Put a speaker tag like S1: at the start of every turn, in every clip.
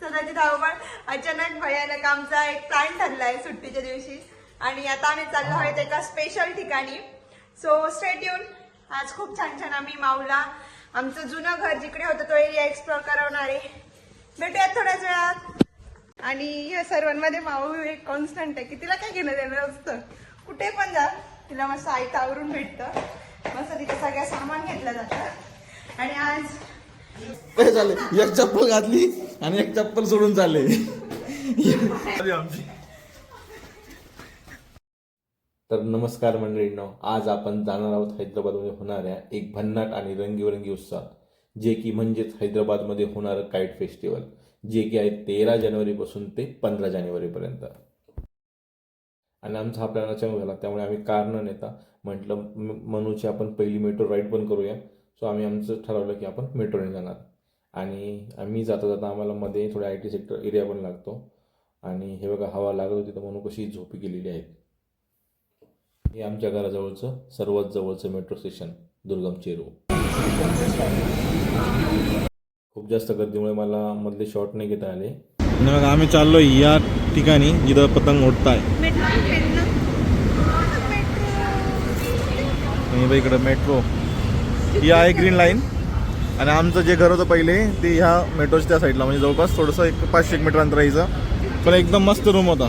S1: स्वतःची धावपळ. अचानक भयानक आमचा एक प्लॅन ठरलाय सुट्टीच्या दिवशी आणि आता आम्ही चाललो आहोत एका स्पेशल ठिकाणी. So stay tune. आज खूप छान छान आम्ही माऊला आमचं जुनं घर जिकडे होतं तो एरिया एक्सप्लोर करवणार आहे. भेटूयात थोड्याच वेळात. आणि या सर्वांमध्ये माऊ एक कॉन्स्टंट आहे की तिला काय घेणं देणं असतं. कुठे पण जा तिला मस्त आयतं आवरून भेटतं. मस्त तिथे सगळ्या सामान घेतलं जातं. आणि आज
S2: काय झालं, एक चप्पल घातली आणि एक चप्पल सोडून चालले आमची. तर नमस्कार मंडळींनो, आज आपण जाणार आहोत हैदराबादमध्ये होणाऱ्या एक भन्नाट आणि रंगीबेरंगी उत्सव, जे की म्हणजेच हैदराबादमध्ये होणारं काईट फेस्टिवल, जे की आहे 13 जानेवारीपासून ते 15 जानेवारीपर्यंत. आणि आमचा हा प्लॅन अचानक झाला, त्यामुळे आम्ही कार न नेता म्हटलं मनूची आपण पहिली मेट्रो राईड पण करूया. सो आम्ही आमचं ठरवलं की आपण मेट्रोने जाणार. आणि आम्ही जाता जाता आम्हाला मध्ये थोडा IT सेक्टर एरिया पण लागतो. आणि हे बघा, हवा लागत होती तर मनू कशी झोपी गेलेली आहे. हे आमच्या घराजवळचं सर्वात जवळचं मेट्रो स्टेशन दुर्गम चेरू. खूप जास्त गर्दीमुळे मला मधले शॉट नाही घेता आले.
S3: मग आम्ही चाललो या ठिकाणी जिथं पतंग उडताय. इकडे मेट्रो ही आहे ग्रीन लाईन. आणि आमचं जे घर होतं पहिले ते ह्या मेट्रोच्या त्या साईडला, म्हणजे जवळपास थोडंसं एक 500 मीटर अंतर यायचं. पण एकदम मस्त रूम होता.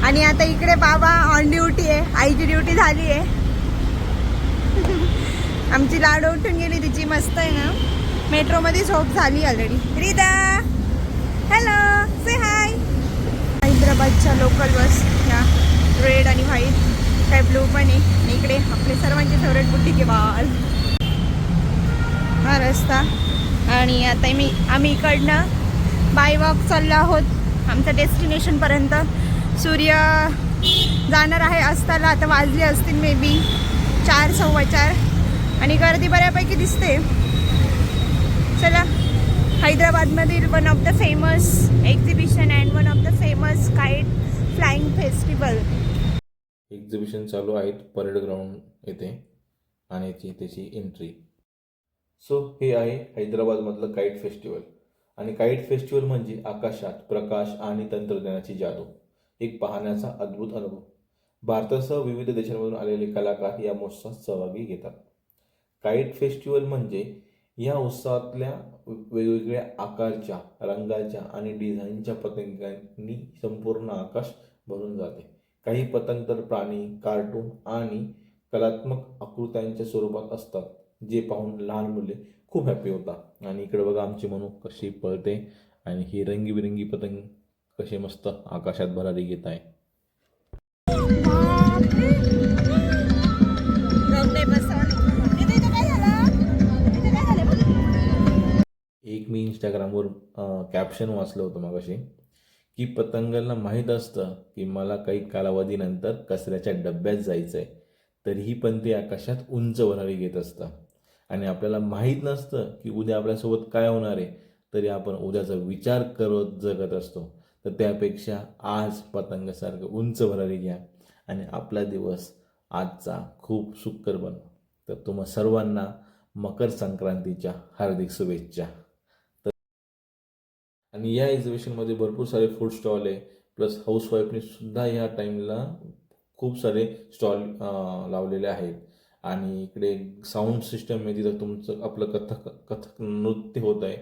S1: आणि आता इकडे बाबा ऑन ड्युटी आहे. आईची ड्युटी झाली आहे. आमची लाडू उठून गेली तिची. मस्त आहे ना, मेट्रोमध्ये झोप झाली ऑलरेडी. रिदा हॅलो, से हाय. हैदराबादच्या लोकल बस ह्या रेड आणि व्हाईट, काय ब्लू पण आहे. आणि इकडे आपले सर्वांचे फेवरेट बुड्डी के बाल हा रस्ता. आणि आता आम्ही इकडनं बाय वॉक चाललो आहोत आमच्या डेस्टिनेशनपर्यंत. सूर्य जाणार आहे अस्ताला. आता वाजले असतील मे बी 4, 4:15. आणि गर्दी बऱ्यापैकी दिसते. चला, हैदराबादमधील one of the famous exhibition and one of the famous kite flying festival.
S2: Exhibition चालू आहेत परेड ग्राउंड येथे आणि त्याची एंट्री. सो हे आहे हैदराबादमधलं काईट फेस्टिवल. आणि काईट फेस्टिवल म्हणजे आकाशात प्रकाश आणि तंत्रज्ञानाची जादू, एक पाहण्याचा अद्भुत अनुभव. भारतासह विविध देशांमधून आलेले कलाकार या महोत्सवात सहभागी घेतात. काईट फेस्टिवल म्हणजे या उत्सवातल्या वेगवेगळ्या आकारच्या, रंगाच्या आणि डिझाईनच्या पतंगांनी संपूर्ण आकाश भरून जाते. काही पतंग तर प्राणी, कार्टून आणि कलात्मक आकृत्यांच्या स्वरूपात असतात, जे पाहून लहान मुले खूप हॅपी होतात. आणि इकडे बघा आमची मनू कशी पळते आणि ही रंगीबिरंगी पतंग कसे मस्त आकाशात भरारी घेत आहे. एक मी इंस्टाग्रामवर कॅप्शन वाचलं होतं मगाशी की पतंगांना माहीत असतं की मला काही कालावधीनंतर कचऱ्याच्या डब्यात जायचं आहे, तरीही पण ते आकाशात उंच भरारी घेत असतं. आणि आपल्याला माहीत नसतं की उद्या आपल्यासोबत काय होणार आहे, तरी आपण उद्याचा विचार करत जगत असतो. तर त्यापेक्षा आज पतंगासारखं उंच भरारी घ्या आणि आपला दिवस आजचा खूप सुखकर बना. तर तुम्हा सर्वांना मकर संक्रांतीच्या हार्दिक शुभेच्छा. आणि या एक्झिबिशनमध्ये भरपूर सारे फूड स्टॉल आहे. प्लस हाऊसवाईफने सुद्धा या टाईमला खूप सारे स्टॉल लावलेले आहेत. आणि इकडे साऊंड सिस्टम आहे, तिथं तुमचं आपलं कथक नृत्य होत आहे.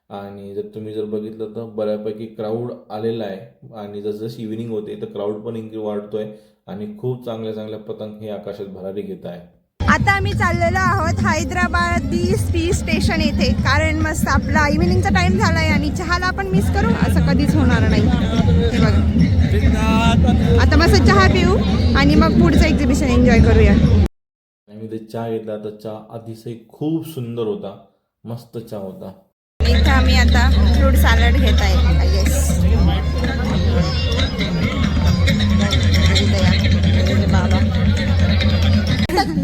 S2: आणि जर तुम्ही बघितलं तर बऱ्यापैकी क्राऊड आलेला आहे. आणि जसजशी इव्हिनिंग होते तर क्राऊड पण वाढतोय आणि खूप चांगल्या चांगल्या पतंग हे आकाशात भरारी घेत आहे.
S1: आता आम्ही चाललेलो आहोत हैदराबाद टी स्टेशन येथे, कारण मस्त आपला इव्हिनिंगचा टाइम झालाय आणि चहाला आपण मिस करू असं कधीच होणार नाही. हे बघा, आता मस्त चहा पिऊ आणि मग पुढचं एक्झिबिशन एन्जॉय करूया.
S2: आम्ही ते चहा घेतला तर चहा अतिशय खूप सुंदर होता, मस्त चहा होता.
S1: इथं आम्ही आता फ्रूट सॅलड घेत आहे. बाबा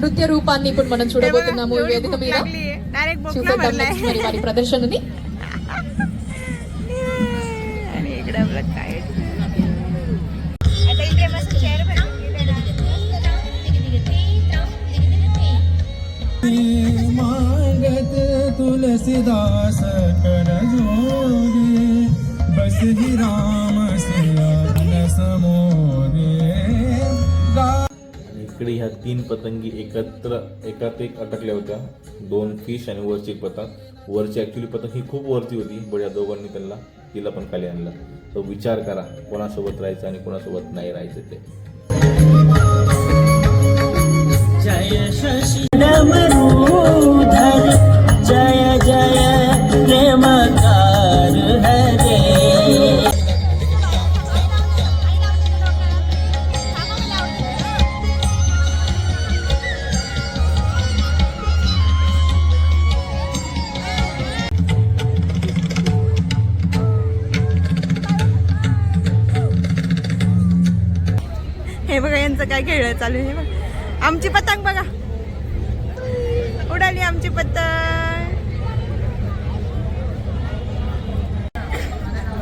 S4: నృత్య రూపాన్ని ఇప్పుడు మనం చూడబోతున్నాము. వేదిక మీద మరి వారి ప్రదర్శనని
S3: मांग
S5: तुलसीदास कर जोगे बस ही राम सिया समोगे
S2: आणि इकडे ह्या 3 पतंगी एकात एक अटकल्या होत्या, 2 फिश आणि वरची एक पतंग. वरची ॲक्च्युली पतंग ही खूप वरती होती, पण या दोघांनी तिला पण खाली आणलं. तो विचार करा कोणासोबत राहायचं आणि कोणासोबत नाही राहायचं ते.
S6: जय शशिधर जय जय प्रेमकार हरे.
S1: हे बघा यांचं काय खेळ चालू आहे. बघा आमची पतंग बघा उडाली, आमची पतंग.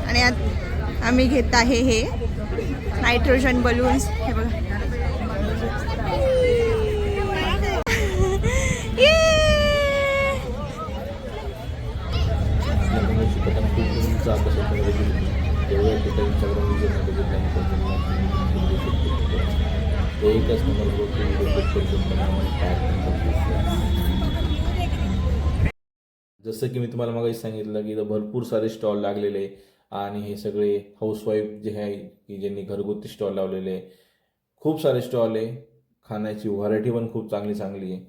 S1: आणि आम्ही घेत आहे हे नायट्रोजन बलून्स. हे बघा
S2: एकच जसं की मी तुम्हाला मागे सांगितलं की इथं भरपूर सारे स्टॉल लागलेले आणि हे सगळे हाऊसवाईफ जे आहे की ज्यांनी घरगुती स्टॉल लावलेले, खूप सारे स्टॉल आहे. खाण्याची व्हरायटी पण खूप चांगली चांगली आहे.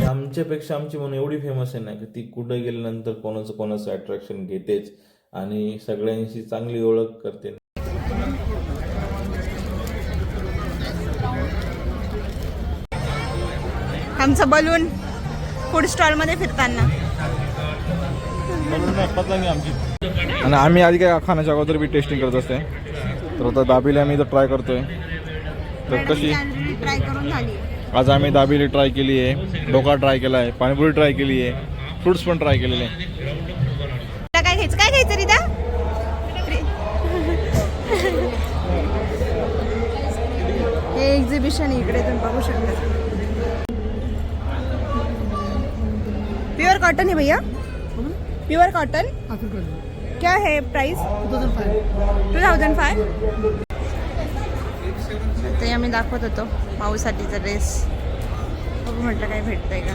S2: आमच्यापेक्षा आमची म्हणून एवढी फेमस आहे ना की ती कुठं गेल्यानंतर कोणाचं अट्रॅक्शन घेतेच आणि सगळ्यांशी चांगली ओळख करते.
S1: आमचं बलून फूड स्टॉल मध्ये फिरताना.
S3: आणि आम्ही आधी काय खाण्याच्या अगोदर बी टेस्टिंग करत असते. तर आता दाबेली आम्ही इथं ट्राय करतोय. तर कशी
S1: ट्राय करून झाली.
S3: आज आम्ही दाबेली ट्राय केली आहे, ढोका ट्राय केला आहे, पाणीपुरी ट्राय केली आहे, फ्रुट्स पण ट्राय केलेले आहे.
S1: काय घ्यायचं रिदा? हे एक्झिबिशन इकडे तुम्ही बघू शकता. प्योर कॉटन है भैया, प्योर कॉटन. क्या है प्राइस? 2005. ते आम्ही दाखवत होतो माऊसाठीचा ड्रेस. बघू म्हटलं काय भेटतंय का.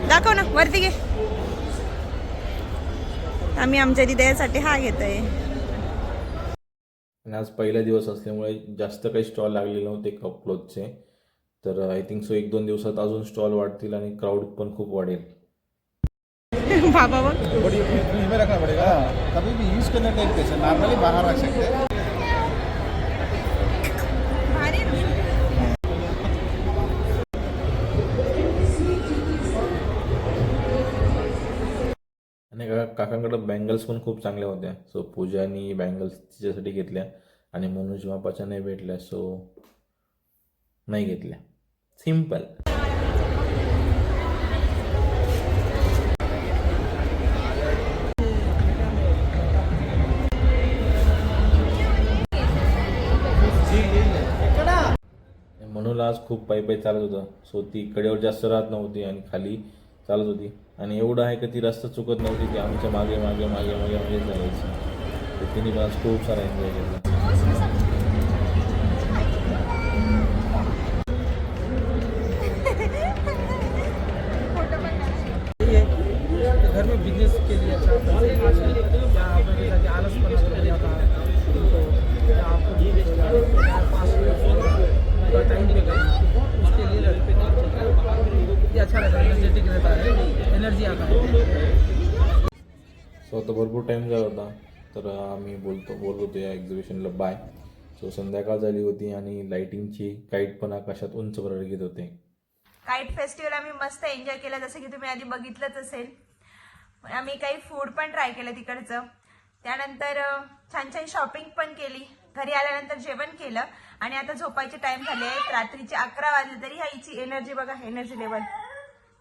S1: दाखव ना, वरती घे. आम्ही आमच्या हृदयासाठी हा घेतोय.
S2: आणि आज पहिला दिवस असल्यामुळे जास्त काही स्टॉल लागलेले नव्हते क्लोथचे. तर आय थिंक सो 1-2 दिवसात अजून स्टॉल वाढतील आणि क्राऊड पण खूप वाढेल.
S1: बाबा बघ
S3: में रखना पड़ेगा, कभी भी यूज करने का एक पैसा नॉर्मली बाहर रख सकते हैं.
S2: आणि काकांकडे बँगल्स पण खूप चांगल्या होत्या. सो पूजानी बँगल्स तिच्यासाठी घेतल्या आणि मनोज बापाच्या नाही भेटल्या, सो नाही घेतल्या. सिम्पल. मनोला आज खूप पायी चालत होतं. सो ती कडेवर जास्त राहत नव्हती आणि खाली चालत होती. आणि एवढं आहे का ती रस्ता चुकत नव्हती, ती आमच्या मागे मागे मागे मागे मागे जायची. तर तिने आज खूप सारा एन्जॉय केला.
S5: घर में बिजनेस के लिए अच्छा क्या आपने देखा कि आलस पन हो जाता है तो क्या आपको टाइम पे करना उसके लिए ये अच्छा रहता है, एनर्जेटिक रहता है, एनर्जी आता है.
S2: सो आता भरपूर टाईम झाला होता, तर आम्ही बोलत होतो या एक्झिबिशनला बाय. सो संध्याकाळ झाली होती आणि लाईटिंगची काईट पण आकाशात उंच वर घेत होते.
S1: काईट फेस्टिवल आम्ही मस्त एन्जॉय केला, जसं की तुम्ही आधी बघितलंच असेल. आम्ही काही फूड पण ट्राय केलं तिकडचं. त्यानंतर छान छान शॉपिंग पण केली. घरी आल्यानंतर जेवण केलं आणि आता झोपायचे टाइम झाले आहेत. रात्रीचे 11 वाजले तरी ह्या हिची एनर्जी बघा, एनर्जी लेवल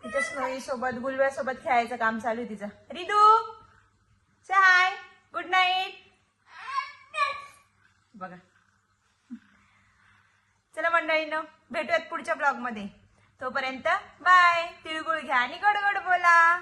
S1: तिच्या स्नोई सोबत गुलव्या सोबत खेळायचं काम चालू आहे तिचं. रिदू से हाय, गुड नाईट. बघा. चला मंडळीनं भेटूयात पुढच्या ब्लॉग मध्ये. तोपर्यंत बाय. तिळगुळ घ्या आणि गोड गोड बोला.